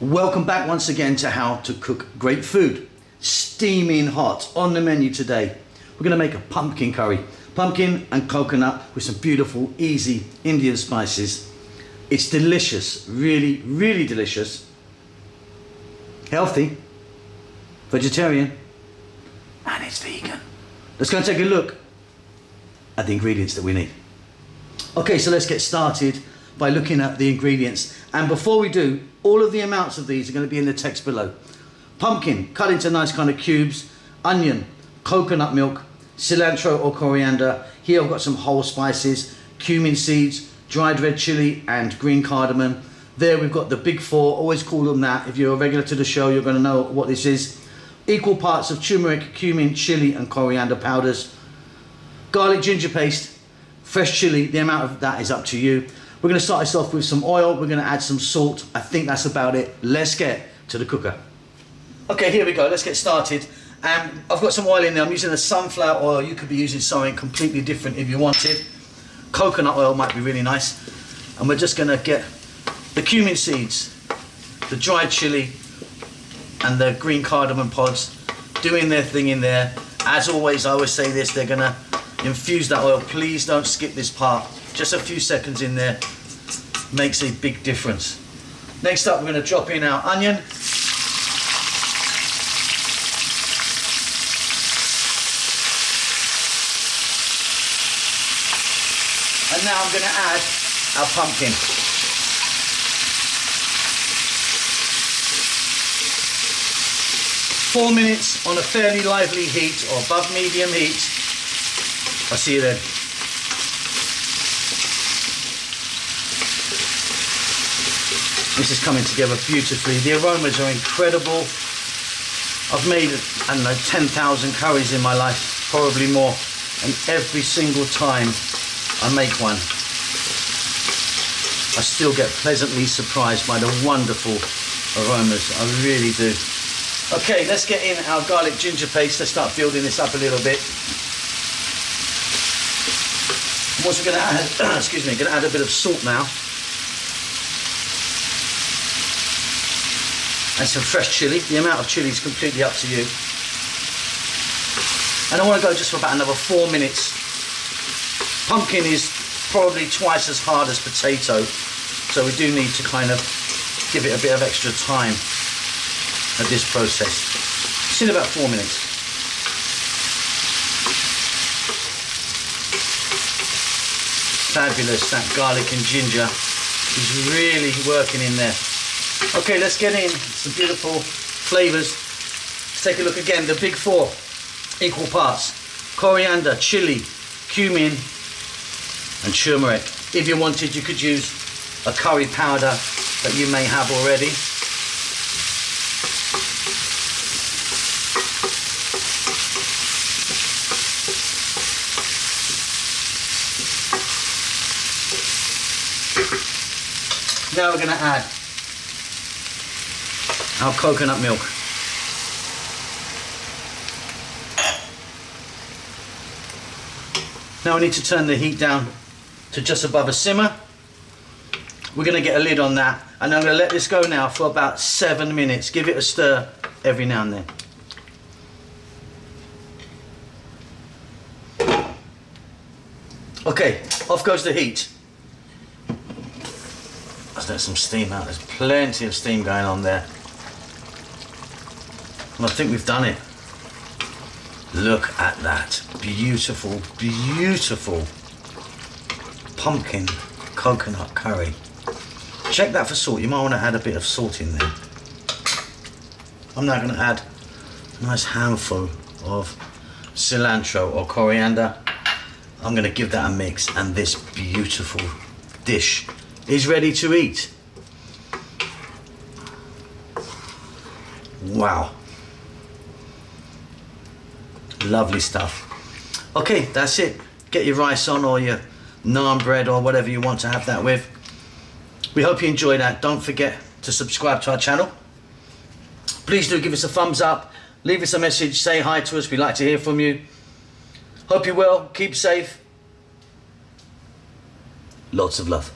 Welcome back once again to how to cook great food. Steaming hot on the menu today. We're going to make a pumpkin curry. Pumpkin and coconut with some beautiful, easy Indian spices. It's delicious, really, really delicious. Healthy, vegetarian, and it's vegan. Let's go and take a look at the ingredients that we need. Okay, so let's get started by looking at the ingredients. And before we do, all of the amounts of these are going to be in the text below. Pumpkin, cut into nice kind of cubes. Onion, coconut milk, cilantro or coriander. Here I've got some whole spices, cumin seeds, dried red chili and green cardamom. There we've got the big four, always call them that. If you're a regular to the show, you're going to know what this is. Equal parts of turmeric, cumin, chili and coriander powders. Garlic ginger paste, fresh chili, the amount of that is up to you. We're going to start this off with some oil. We're going to add some salt. I think that's about it. Let's get to the cooker. Okay, here we go. Let's get started. I've got some oil in there. I'm using a sunflower oil. You could be using something completely different if you wanted. Coconut oil might be really nice. And we're just going to get the cumin seeds, the dried chili, and the green cardamom pods doing their thing in there. As always, I always say this, they're going to infuse that oil. Please don't skip this part. Just a few seconds in there makes a big difference. Next up, we're going to drop in our onion. And now I'm going to add our pumpkin. Four minutes on a fairly lively heat or above medium heat. I'll see you then. This is coming together beautifully. The aromas are incredible. I've made, I don't know, 10,000 curries in my life, probably more. And every single time I make one, I still get pleasantly surprised by the wonderful aromas. I really do. Okay, let's get in our garlic ginger paste. Let's start building this up a little bit. I'm also going to add, excuse me, going to add a bit of salt now. And some fresh chili. The amount of chili is completely up to you. And I want to go just for about another 4 minutes. Pumpkin is probably twice as hard as potato, so we do need to kind of give it a bit of extra time at this process. It's in about 4 minutes. Fabulous, that garlic and ginger is really working in there. Okay, let's get in some beautiful flavors. Let's take a look again. The big four, equal parts: coriander, chili, cumin, and turmeric. If you wanted, you could use a curry powder that you may have already. Now we're going to add our coconut milk. Now we need to turn the heat down to just above a simmer. We're going to get a lid on that, and I'm going to let this go now for about 7 minutes. Give it a stir every now and then. Okay, off goes the heat. Let's let some steam out. There's plenty of steam going on there. And I think we've done it. Look at that. Beautiful, beautiful pumpkin coconut curry. Check that for salt. You might want to add a bit of salt in there. I'm now going to add a nice handful of cilantro or coriander. I'm going to give that a mix, and this beautiful dish is ready to eat. Wow. Lovely stuff. Okay, that's it. Get your rice on, or your naan bread, or whatever you want to have that with. We hope you enjoyed that. Don't forget to subscribe to our channel. Please do give us a thumbs up. Leave us a message. Say hi to us. We'd like to hear from you. Hope you're well. Keep safe. Lots of love.